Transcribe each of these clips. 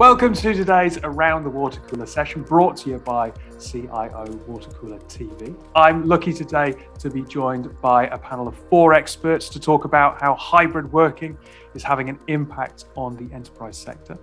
Welcome to today's Around the WaterCooler session, brought to you by CIO WaterCooler TV. I'm lucky today to be joined by a panel of 4 experts to talk about how hybrid working is having an impact on the enterprise sector.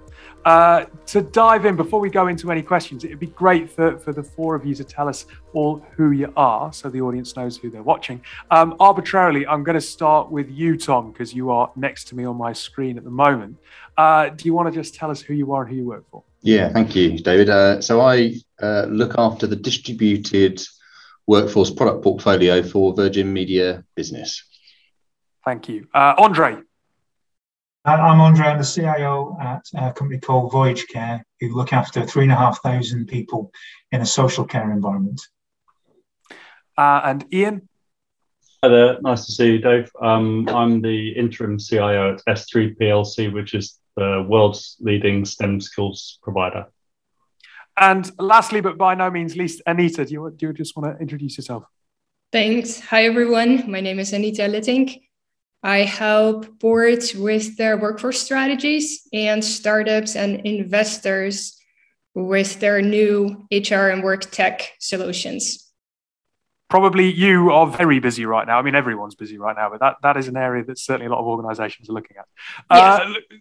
To dive in, before we go into any questions, it'd be great for the 4 of you to tell us all who you are so the audience knows who they're watching. Arbitrarily, I'm going to start with you, Tom, because you are next to me on my screen at the moment. Do you want to just tell us who you are and who you work for? Yeah, thank you, David. So I look after the distributed workforce product portfolio for Virgin Media Business. Thank you. Andre. I'm Andre. I'm the CIO at a company called Voyage Care, who look after 3,500 people in a social care environment. And Ian. Hi there, nice to see you, Dave. I'm the interim CIO at Sthree PLC, which is the world's leading STEM skills provider. And lastly, but by no means least, Anita, do you just want to introduce yourself? Thanks. Hi, everyone. My name is Anita Lettink. I help boards with their workforce strategies and startups and investors with their new HR and work tech solutions. Probably you are very busy right now. I mean, everyone's busy right now, but that is an area that certainly a lot of organizations are looking at.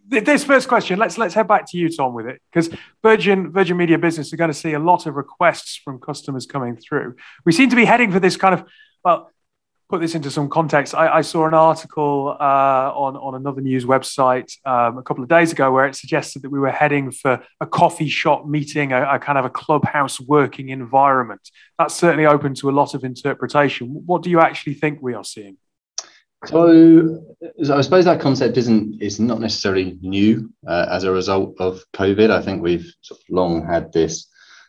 Yes. This first question, let's head back to you, Tom, with it, because Virgin Media Business are going to see a lot of requests from customers coming through. We seem to be heading for this kind of, well, put this into some context. I saw an article on another news website a couple of days ago where it suggested that we were heading for a coffee shop meeting, a kind of a clubhouse working environment. That's certainly open to a lot of interpretation. What do you actually think we are seeing? So I suppose that concept is not necessarily new as a result of COVID. I think we've sort of long had this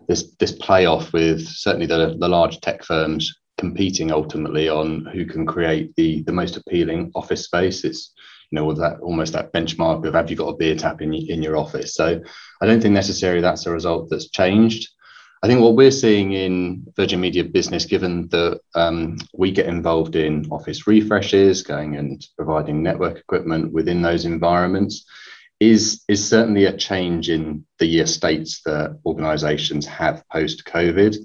playoff with certainly the large tech firms competing ultimately on who can create the most appealing office space. It's, with that almost that benchmark of have you got a beer tap in your office. So I don't think necessarily that's a result that's changed. I think what we're seeing in Virgin Media Business, given that we get involved in office refreshes, going and providing network equipment within those environments, is certainly a change in the estates that organisations have post-COVID.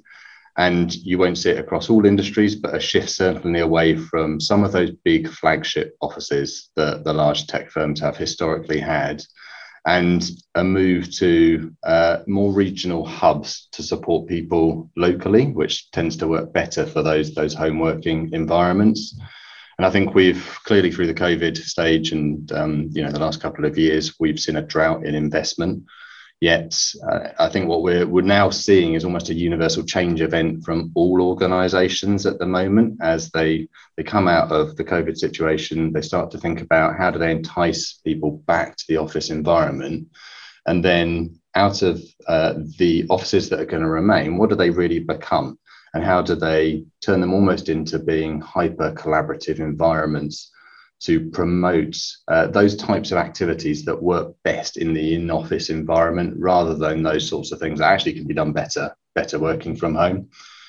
And you won't see it across all industries, but a shift certainly away from some of those big flagship offices that the large tech firms have historically had, and a move to more regional hubs to support people locally, which tends to work better for those home working environments. And I think we've clearly through the COVID stage and the last couple of years, we've seen a drought in investment. Yet I think what we're now seeing is almost a universal change event from all organisations at the moment. As they come out of the COVID situation, they start to think about how do they entice people back to the office environment, and then out of the offices that are going to remain, what do they really become, and how do they turn them almost into being hyper collaborative environments to promote those types of activities that work best in the in-office environment, rather than those sorts of things that actually can be done better working from home.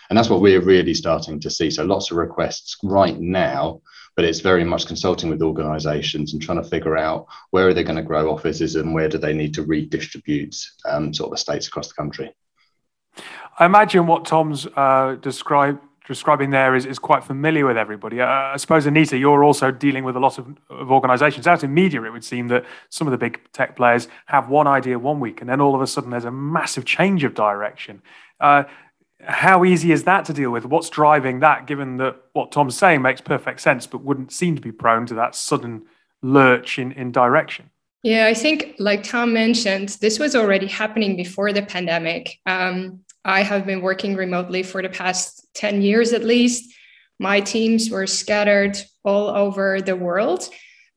And that's what we're really starting to see. So lots of requests right now, but it's very much consulting with organisations and trying to figure out where are they going to grow offices and where do they need to redistribute sort of estates across the country. I imagine what Tom's describing there is quite familiar with everybody. I suppose, Anita, you're also dealing with a lot of organisations. Out in media, it would seem that some of the big tech players have one idea one week, and then all of a sudden there's a massive change of direction. How easy is that to deal with? What's driving that, given that what Tom's saying makes perfect sense, but wouldn't seem to be prone to that sudden lurch in direction? Yeah, I think, like Tom mentioned, this was already happening before the pandemic. I have been working remotely for the past 10 years at least. My teams were scattered all over the world.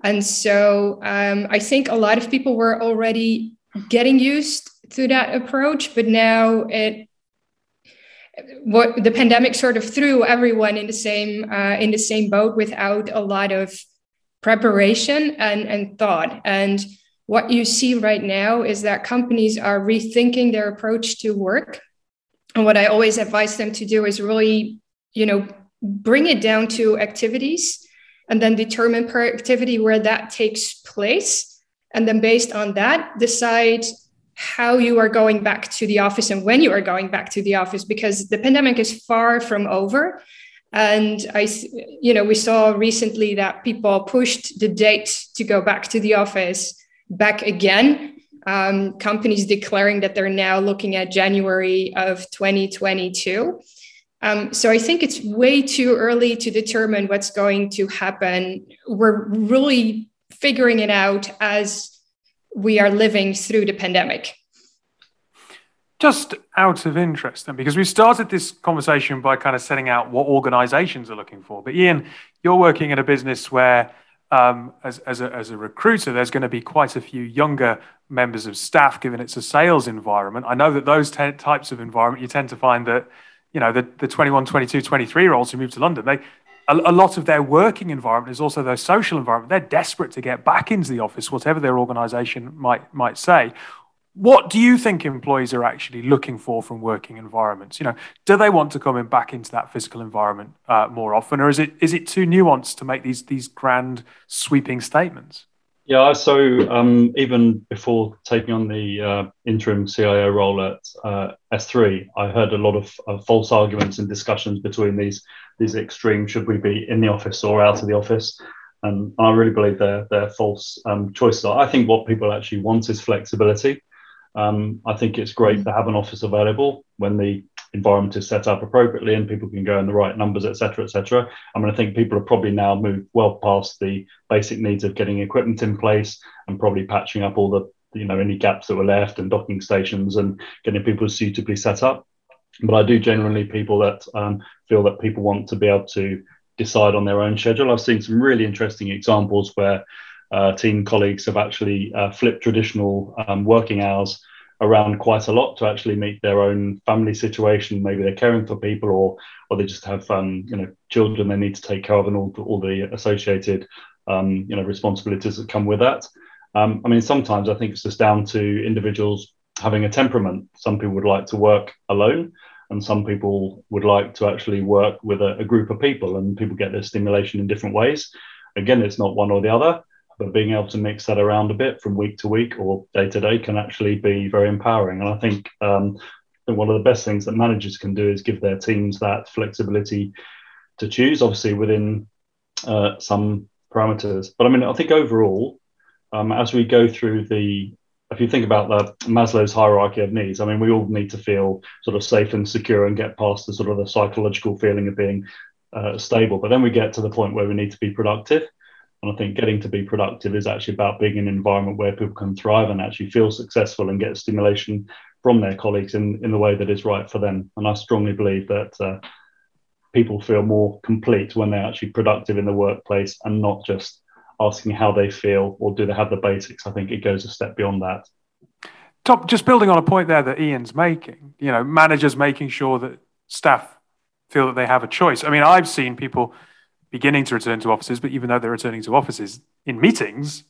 And so I think a lot of people were already getting used to that approach, but now the pandemic sort of threw everyone in the same boat without a lot of preparation and thought. And what you see right now is that companies are rethinking their approach to work. And what I always advise them to do is really, bring it down to activities and then determine per activity where that takes place. And then based on that, decide how you are going back to the office and when you are going back to the office, because the pandemic is far from over. And we saw recently that people pushed the date to go back to the office back again. Companies declaring that they're now looking at January of 2022. So I think it's way too early to determine what's going to happen. We're really figuring it out as we are living through the pandemic. Just out of interest then, because we started this conversation by kind of setting out what organizations are looking for. But Ian, you're working in a business where as a recruiter, there's going to be quite a few younger members of staff, given it's a sales environment. I know that those types of environment, you tend to find that, the 21, 22, 23-year-olds who move to London, a lot of their working environment is also their social environment. They're desperate to get back into the office, whatever their organization might say. What do you think employees are actually looking for from working environments? Do they want to come back into that physical environment more often, or is it too nuanced to make these grand sweeping statements? Yeah, so even before taking on the interim CIO role at Sthree, I heard a lot of false arguments and discussions between these extremes. Should we be in the office or out of the office? And I really believe they're false choices. I think what people actually want is flexibility. I think it's great to have an office available when the environment is set up appropriately and people can go in the right numbers, et cetera, et cetera. I mean, I think people have probably now moved well past the basic needs of getting equipment in place and probably patching up all the, any gaps that were left and docking stations and getting people suitably set up. But I do genuinely people that feel that people want to be able to decide on their own schedule. I've seen some really interesting examples where team colleagues have actually flipped traditional working hours around quite a lot to actually meet their own family situation. Maybe they're caring for people, or they just have children they need to take care of, and all the associated responsibilities that come with that. I mean, sometimes I think it's just down to individuals having a temperament. Some people would like to work alone, and some people would like to actually work with a group of people, and people get their stimulation in different ways. Again, it's not one or the other, but being able to mix that around a bit from week to week or day to day can actually be very empowering. And I think one of the best things that managers can do is give their teams that flexibility to choose, obviously within some parameters. But I mean, I think overall, as we go through if you think about the Maslow's hierarchy of needs, I mean, we all need to feel sort of safe and secure and get past the sort of the psychological feeling of being stable. But then we get to the point where we need to be productive. And I think getting to be productive is actually about being in an environment where people can thrive and actually feel successful and get stimulation from their colleagues in the way that is right for them. And I strongly believe that people feel more complete when they're actually productive in the workplace and not just asking how they feel or do they have the basics. I think it goes a step beyond that. Tom, just building on a point there that Ian's making, managers making sure that staff feel that they have a choice. I mean, I've seen people beginning to return to offices, but even though they're returning to offices in meetings,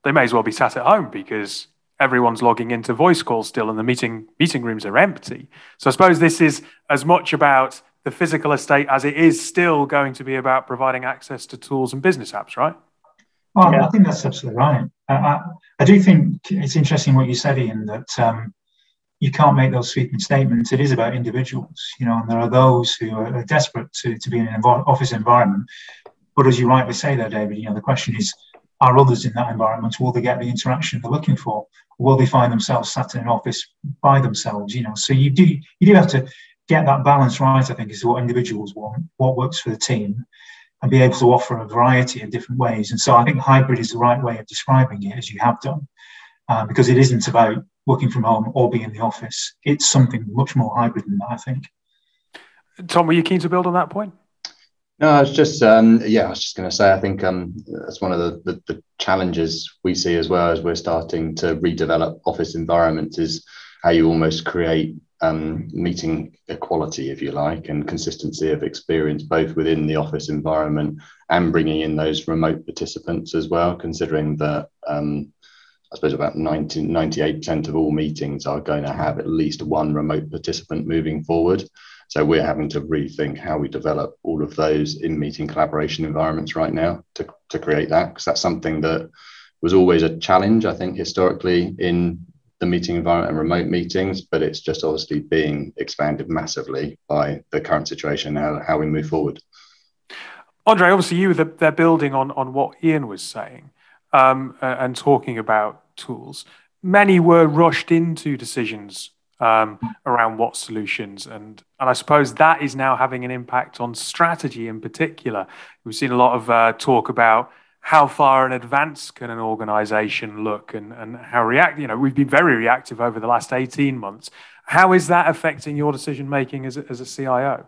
they may as well be sat at home because everyone's logging into voice calls still and the meeting rooms are empty. So I suppose this is as much about the physical estate as it is still going to be about providing access to tools and business apps, right? Well, yeah. I think that's absolutely right. I do think it's interesting what you said, Ian, that you can't make those sweeping statements. It is about individuals, and there are those who are desperate to be in an office environment. But as you rightly say there, David, the question is, are others in that environment, will they get the interaction they're looking for? Or will they find themselves sat in an office by themselves? So you do have to get that balance right, I think, is what individuals want, what works for the team, and be able to offer a variety of different ways. And so I think hybrid is the right way of describing it, as you have done, because it isn't about working from home or being in the office. It's something much more hybrid than that, I think. Tom, were you keen to build on that point? No, I was just going to say, I think that's one of the challenges we see as well as we're starting to redevelop office environments is how you almost create meeting equality, if you like, and consistency of experience, both within the office environment and bringing in those remote participants as well, considering that I suppose about 98% of all meetings are going to have at least one remote participant moving forward. So we're having to rethink how we develop all of those in-meeting collaboration environments right now to create that, because that's something that was always a challenge, I think, historically in the meeting environment and remote meetings, but it's just obviously being expanded massively by the current situation, how we move forward. Andre, obviously they're building on what Ian was saying and talking about tools. Many were rushed into decisions around what solutions, and I suppose that is now having an impact on strategy in particular. We've seen a lot of talk about how far in advance can an organization look and how we've been very reactive over the last 18 months. How is that affecting your decision making as a CIO?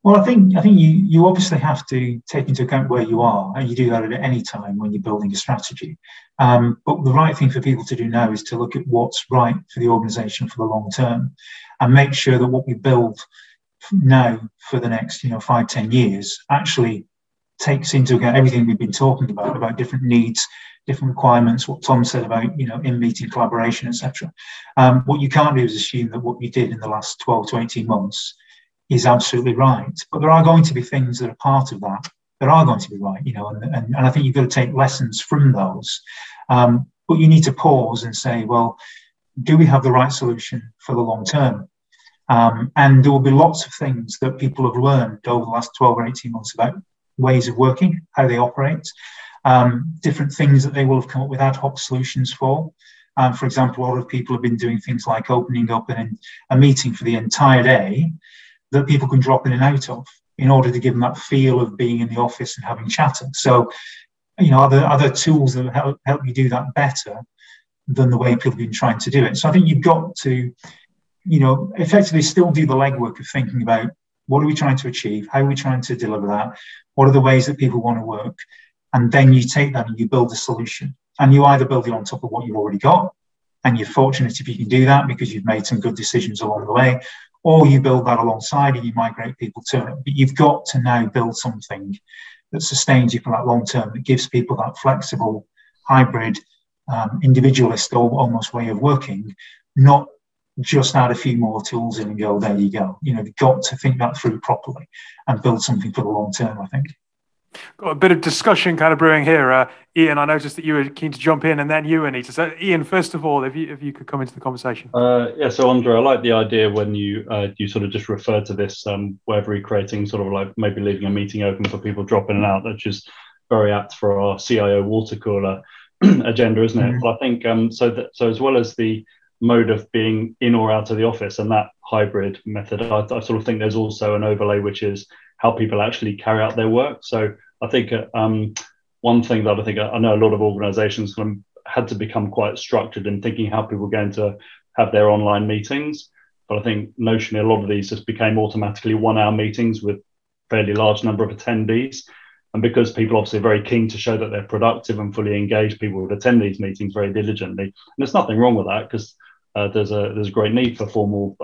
Well, I think you obviously have to take into account where you are, and you do that at any time when you're building a strategy. But the right thing for people to do now is to look at what's right for the organisation for the long term, and make sure that what we build now for the next 5-10 years actually takes into account everything we've been talking about different needs, different requirements, what Tom said about in-meeting collaboration, etc. What you can't do is assume that what you did in the last 12 to 18 months is absolutely right. But there are going to be things that are part of that are going to be right, and I think you've got to take lessons from those. But you need to pause and say, well, do we have the right solution for the long term? And there will be lots of things that people have learned over the last 12 or 18 months about ways of working, how they operate, different things that they will have come up with ad hoc solutions for. For example, a lot of people have been doing things like opening up a meeting for the entire day that people can drop in and out of in order to give them that feel of being in the office and having chatter. So, other tools that help you do that better than the way people have been trying to do it. So I think you've got to, effectively still do the legwork of thinking about what are we trying to achieve? How are we trying to deliver that? What are the ways that people want to work? And then you take that and you build a solution. And you either build it on top of what you've already got, and you're fortunate if you can do that because you've made some good decisions along the way, or you build that alongside and you migrate people to it. But you've got to now build something that sustains you for that long term, that gives people that flexible, hybrid, individualist almost way of working, not just add a few more tools in and go, there you go. You've got to think that through properly and build something for the long term, I think. Got a bit of discussion kind of brewing here. Ian, I noticed that you were keen to jump in, and then you, Anita. So Ian, first of all, if you could come into the conversation. So Andre, I like the idea when you sort of just referred to this way of recreating, sort of like maybe leaving a meeting open for people dropping in and out, which is very apt for our CIO WaterCooler agenda, isn't it? Mm-hmm. But I think so as well as the mode of being in or out of the office and that hybrid method, I sort of think there's also an overlay, which is how people actually carry out their work. So I think one thing that I know a lot of organizations had to become quite structured in thinking how people were going to have their online meetings. But I think notionally a lot of these just became automatically 1-hour meetings with fairly large number of attendees. And because people obviously are very keen to show that they're productive and fully engaged, people would attend these meetings very diligently. And there's nothing wrong with that, because there's a great need for formal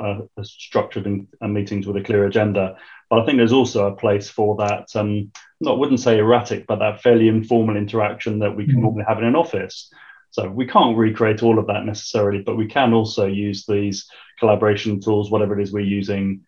structured meetings with a clear agenda. But I think there's also a place for that, I wouldn't say erratic, but that fairly informal interaction that we can normally have in an office. So we can't recreate all of that necessarily, but we can also use these collaboration tools, whatever it is we're using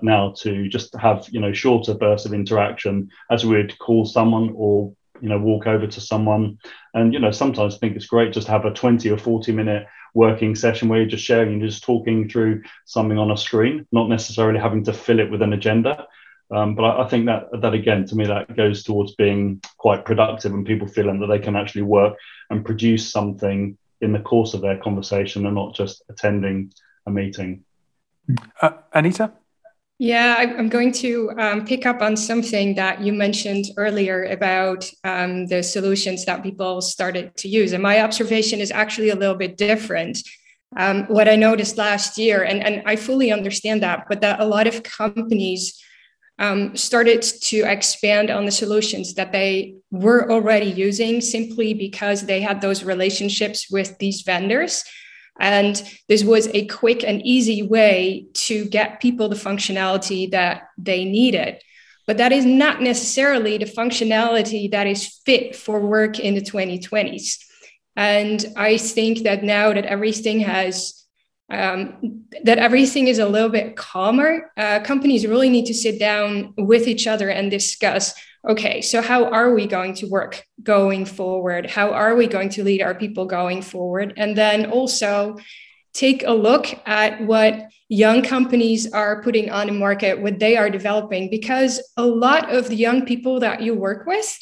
now, to just have shorter bursts of interaction as we would call someone or walk over to someone. And sometimes I think it's great just to have a 20 or 40-minute working session where you're just sharing and just talking through something on a screen, not necessarily having to fill it with an agenda. But I think that again, to me, that goes towards being quite productive and people feeling that they can actually work and produce something in the course of their conversation and not just attending a meeting. Anita? Yeah, I'm going to pick up on something that you mentioned earlier about the solutions that people started to use. And my observation is actually a little bit different. What I noticed last year, and I fully understand that, but that a lot of companies started to expand on the solutions that they were already using simply because they had those relationships with these vendors. And this was a quick and easy way to get people the functionality that they needed. But that is not necessarily the functionality that is fit for work in the 2020s. And I think that now that everything is a little bit calmer, companies really need to sit down with each other and discuss okay, so how are we going to work going forward? How are we going to lead our people going forward? And then also take a look at what young companies are putting on the market, what they are developing, because a lot of the young people that you work with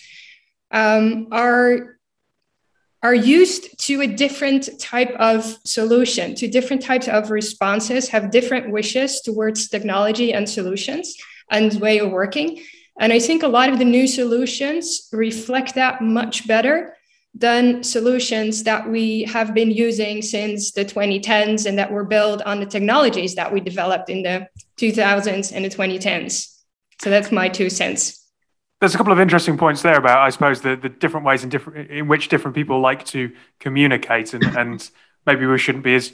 are used to a different type of solution, to different types of responses, have different wishes towards technology and solutions and way of working. And I think a lot of the new solutions reflect that much better than solutions that we have been using since the 2010s and that were built on the technologies that we developed in the 2000s and the 2010s. So that's my 2 cents. There's a couple of interesting points there about, I suppose, the different ways in which different people like to communicate, and maybe we shouldn't be as.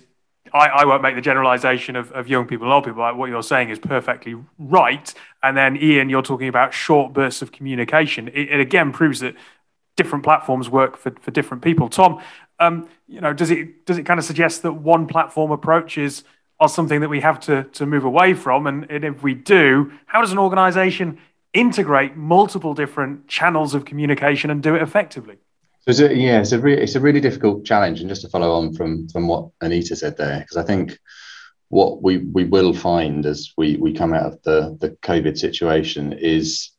I won't make the generalization of young people and old people. Like what you're saying is perfectly right. And then Ian, you're talking about short bursts of communication. It again proves that different platforms work for different people. Tom, does it kind of suggest that one platform approaches are something that we have to move away from? And if we do, how does an organization integrate multiple different channels of communication and do it effectively? So it's a really difficult challenge. And just to follow on from what Anita said there, because I think what we will find as we come out of the COVID situation is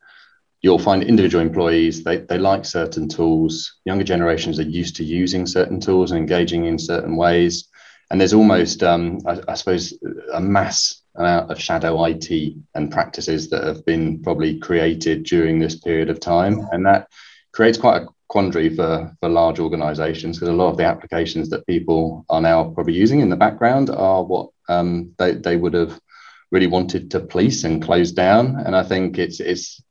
you'll find individual employees, they like certain tools. Younger generations are used to using certain tools and engaging in certain ways. And there's almost, I suppose, a mass amount of shadow IT and practices that have been probably created during this period of time. And that creates quite a quandary for large organizations, because a lot of the applications that people are now probably using in the background are what they would have really wanted to police and close down. And I think it's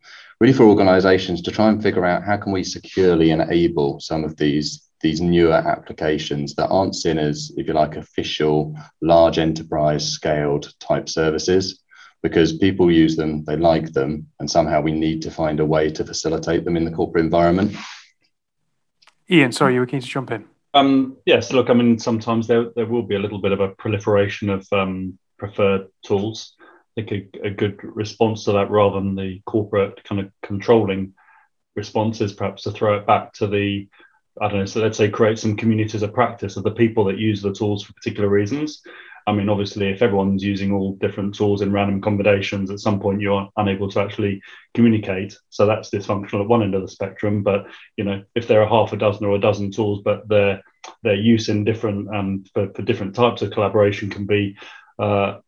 really for organizations to try and figure out how can we securely enable some of these newer applications that aren't seen as, if you like, official, large enterprise scaled type services, because people use them, they like them, and somehow we need to find a way to facilitate them in the corporate environment. Ian, sorry, you were keen to jump in. Yes, look, I mean, sometimes there will be a little bit of a proliferation of preferred tools. I think a good response to that, rather than the corporate kind of controlling response, is perhaps to throw it back to the, I don't know, so let's say create some communities of practice of the people that use the tools for particular reasons. I mean, obviously, if everyone's using all different tools in random combinations, at some point you're unable to actually communicate. So that's dysfunctional at one end of the spectrum. But, if there are half a dozen or a dozen tools, but their use in different for different types of collaboration can be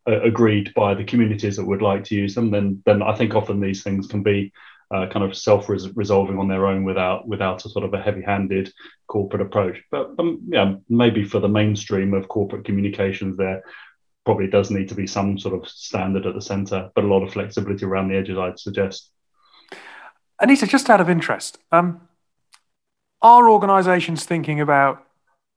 agreed by the communities that would like to use them, then I think often these things can be kind of self-resolving on their own without a sort of a heavy-handed corporate approach. But maybe for the mainstream of corporate communications, there probably does need to be some sort of standard at the centre, but a lot of flexibility around the edges, I'd suggest. Anita, just out of interest, are organisations thinking about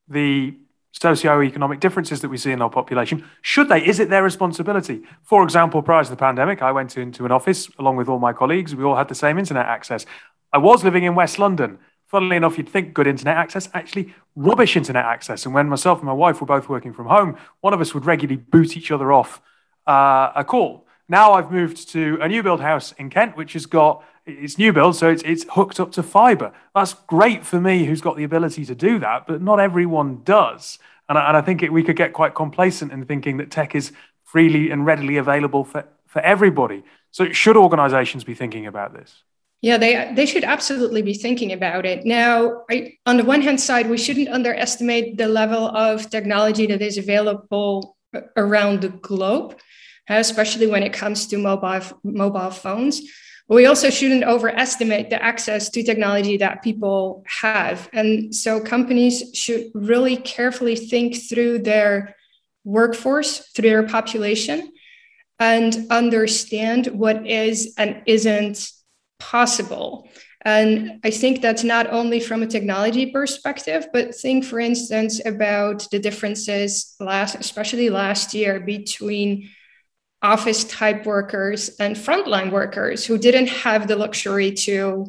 the socioeconomic differences that we see in our population? Should they? Is it their responsibility? For example, prior to the pandemic, I went into an office along with all my colleagues. We all had the same internet access. I was living in West London. Funnily enough, you'd think good internet access, actually rubbish internet access. And when myself and my wife were both working from home, one of us would regularly boot each other off a call. Now I've moved to a new build house in Kent, which has got, it's new build, so it's hooked up to fibre. That's great for me, who's got the ability to do that, but not everyone does. And I think we could get quite complacent in thinking that tech is freely and readily available for everybody. So should organizations be thinking about this? Yeah, they should absolutely be thinking about it. Now, on the one hand side, we shouldn't underestimate the level of technology that is available around the globe, especially when it comes to mobile phones. But we also shouldn't overestimate the access to technology that people have. And so companies should really carefully think through their workforce, through their population, and understand what is and isn't possible. And I think that's not only from a technology perspective, but think, for instance, about the differences especially last year, between office type workers and frontline workers who didn't have the luxury to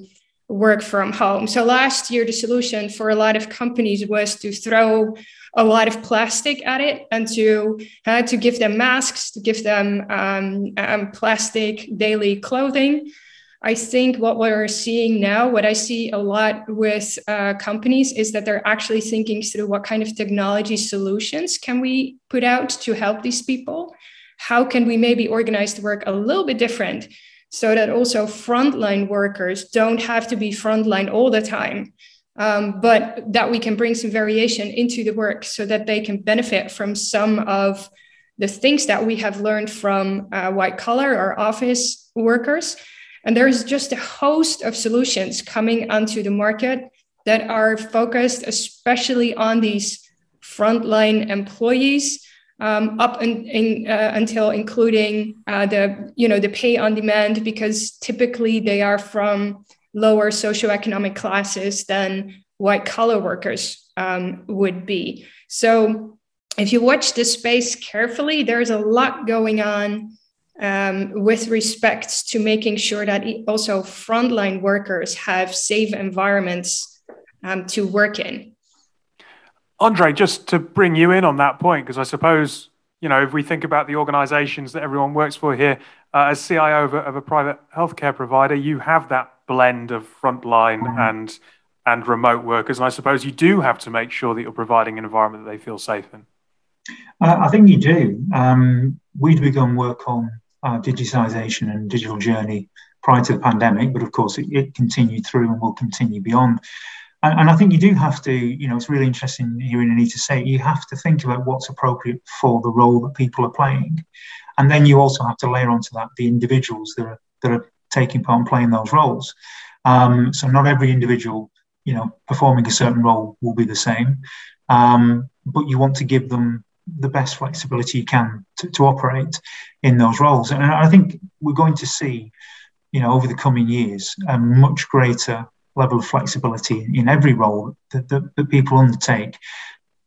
work from home. So last year, the solution for a lot of companies was to throw a lot of plastic at it and to give them masks, to give them plastic daily clothing. I think what we're seeing now, what I see a lot with companies, is that they're actually thinking through what kind of technology solutions can we put out to help these people? How can we maybe organize the work a little bit different so that also frontline workers don't have to be frontline all the time, but that we can bring some variation into the work so that they can benefit from some of the things that we have learned from white collar or office workers. And there's just a host of solutions coming onto the market that are focused especially on these frontline employees, until including the pay on demand, because typically they are from lower socioeconomic classes than white collar workers would be. So if you watch this space carefully, there's a lot going on with respect to making sure that also frontline workers have safe environments to work in. Andre, just to bring you in on that point, because I suppose, if we think about the organizations that everyone works for here, as CIO of a private healthcare provider, you have that blend of frontline and remote workers. And I suppose you do have to make sure that you're providing an environment that they feel safe in. I think you do. We'd begun work on our digitization and digital journey prior to the pandemic, but of course it continued through and will continue beyond. And I think you do have to, it's really interesting hearing Anita say it, you have to think about what's appropriate for the role that people are playing. And then you also have to layer onto that the individuals that are taking part in playing those roles. So not every individual, performing a certain role will be the same, but you want to give them the best flexibility you can to operate in those roles. And I think we're going to see, over the coming years, a much greater level of flexibility in every role that people undertake,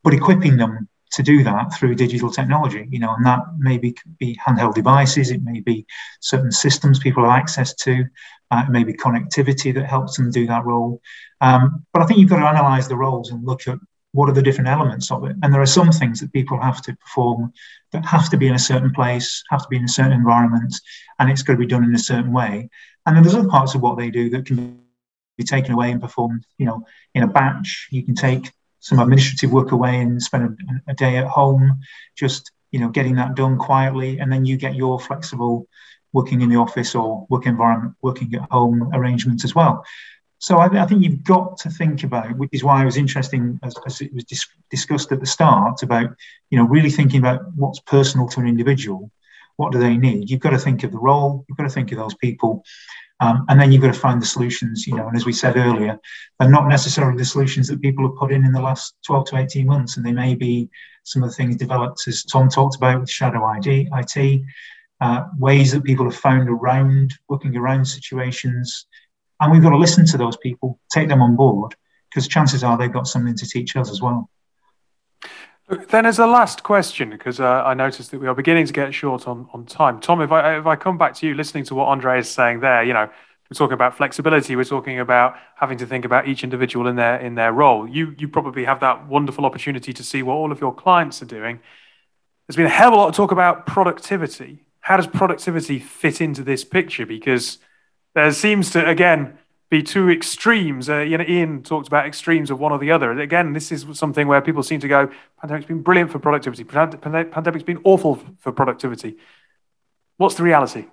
but equipping them to do that through digital technology, and that maybe could be handheld devices, it may be certain systems people have access to, it may be connectivity that helps them do that role. But I think you've got to analyse the roles and look at what are the different elements of it. And there are some things that people have to perform that have to be in a certain place, have to be in a certain environment, and it's got to be done in a certain way. And then there's other parts of what they do that can be taken away and performed, in a batch. You can take some administrative work away and spend a day at home, just, getting that done quietly. And then you get your flexible working in the office or work environment, working at home arrangements as well. So I think you've got to think about, which is why I was interested, as it was discussed at the start, about, really thinking about what's personal to an individual. What do they need? You've got to think of the role. You've got to think of those people. And then you've got to find the solutions, and as we said earlier, they're not necessarily the solutions that people have put in the last 12 to 18 months. And they may be some of the things developed, as Tom talked about, with shadow IT, ways that people have found working around situations. And we've got to listen to those people, take them on board, because chances are they've got something to teach us as well. Then as a last question, because I noticed that we are beginning to get short on time. Tom, if I come back to you, listening to what Andre is saying there, we're talking about flexibility, we're talking about having to think about each individual in their role. You probably have that wonderful opportunity to see what all of your clients are doing. There's been a hell of a lot of talk about productivity. How does productivity fit into this picture? Because there seems to, again, be two extremes. Ian talked about extremes of one or the other. Again, this is something where people seem to go, pandemic's been brilliant for productivity. Pandemic's been awful for productivity. What's the reality?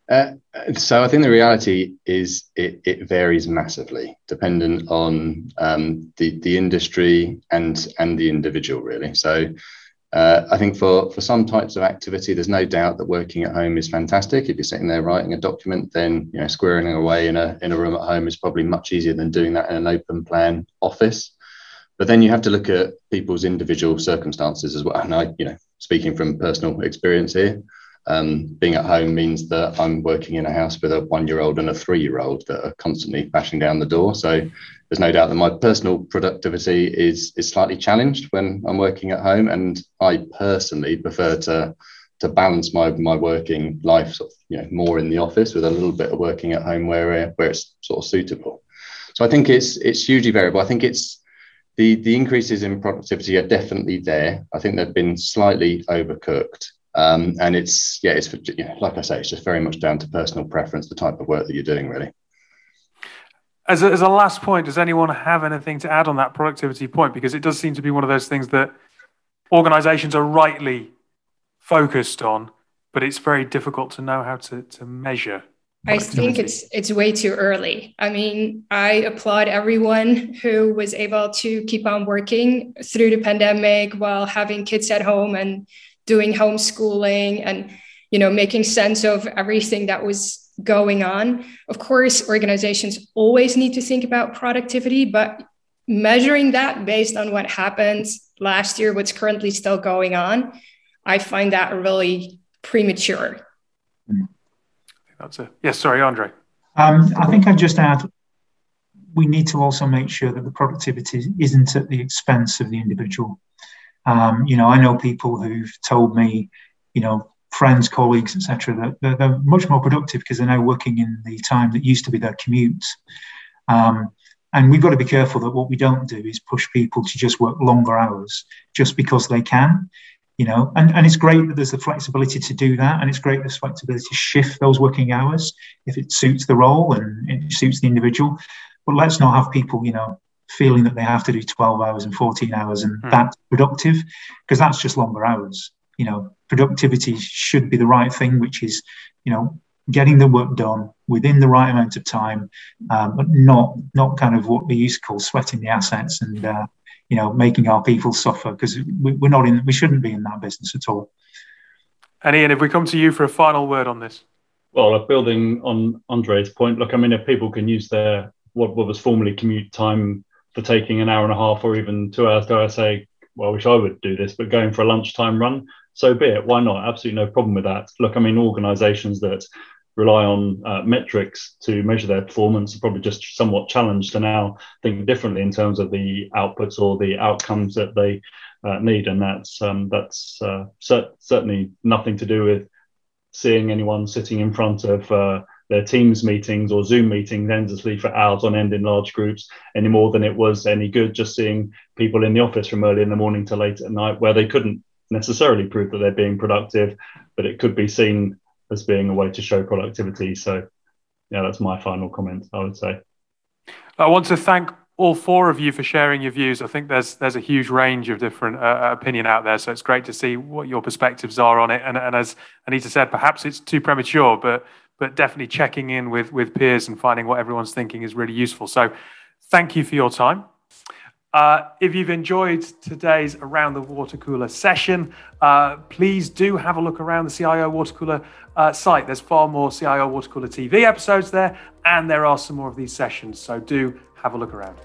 So I think the reality is it varies massively, dependent on the industry and the individual, really. So I think for some types of activity, there's no doubt that working at home is fantastic. If you're sitting there writing a document, then squirreling away in a room at home is probably much easier than doing that in an open plan office. But then you have to look at people's individual circumstances as well. And speaking from personal experience here, being at home means that I'm working in a house with a 1-year-old and a 3-year-old that are constantly bashing down the door. So there's no doubt that my personal productivity is slightly challenged when I'm working at home. And I personally prefer to balance my working life more in the office with a little bit of working at home where it's sort of suitable. So I think it's hugely variable. I think it's the increases in productivity are definitely there. I think they've been slightly overcooked. And it's like I say, it's just very much down to personal preference, the type of work that you're doing, really. As a last point, does anyone have anything to add on that productivity point? Because it does seem to be one of those things that organizations are rightly focused on, but it's very difficult to know how to measure. I think it's way too early. I mean, I applaud everyone who was able to keep on working through the pandemic while having kids at home and doing homeschooling and, making sense of everything that was going on. Of course, organizations always need to think about productivity, but measuring that based on what happened last year, what's currently still going on, I find that really premature. That's it. Yes, sorry, Andre. I think I'd just add, we need to also make sure that the productivity isn't at the expense of the individual. I know people who've told me, friends, colleagues, etc., that they're much more productive because they're now working in the time that used to be their commutes. And we've got to be careful that what we don't do is push people to just work longer hours just because they can. And it's great that there's the flexibility to do that. And it's great there's flexibility to shift those working hours if it suits the role and it suits the individual. But let's not have people, feeling that they have to do 12 hours and 14 hours and that's productive, because that's just longer hours. Productivity should be the right thing, which is, getting the work done within the right amount of time, but not kind of what we used to call sweating the assets and, making our people suffer, because we shouldn't be in that business at all. And Ian, if we come to you for a final word on this. Well, building on Andre's point, look, I mean, if people can use their what was formerly commute time for taking an hour and a half or even 2 hours, dare I say, well, I wish I would do this, but going for a lunchtime run, so be it. Why not? Absolutely no problem with that. Look, I mean, organizations that rely on metrics to measure their performance are probably just somewhat challenged to now think differently in terms of the outputs or the outcomes that they need. And that's certainly nothing to do with seeing anyone sitting in front of their Teams meetings or Zoom meetings endlessly for hours on end in large groups any more than it was any good just seeing people in the office from early in the morning to late at night, where they couldn't necessarily prove that they're being productive, but it could be seen as being a way to show productivity. So yeah, that's my final comment, I would say. I want to thank all four of you for sharing your views. I think there's a huge range of different opinion out there, so it's great to see what your perspectives are on it. And as Anita said, perhaps it's too premature, but definitely checking in with peers and finding what everyone's thinking is really useful. So thank you for your time. If you've enjoyed today's Around the WaterCooler session, please do have a look around the CIO WaterCooler site. There's far more CIO WaterCooler TV episodes there, and there are some more of these sessions, so do have a look around.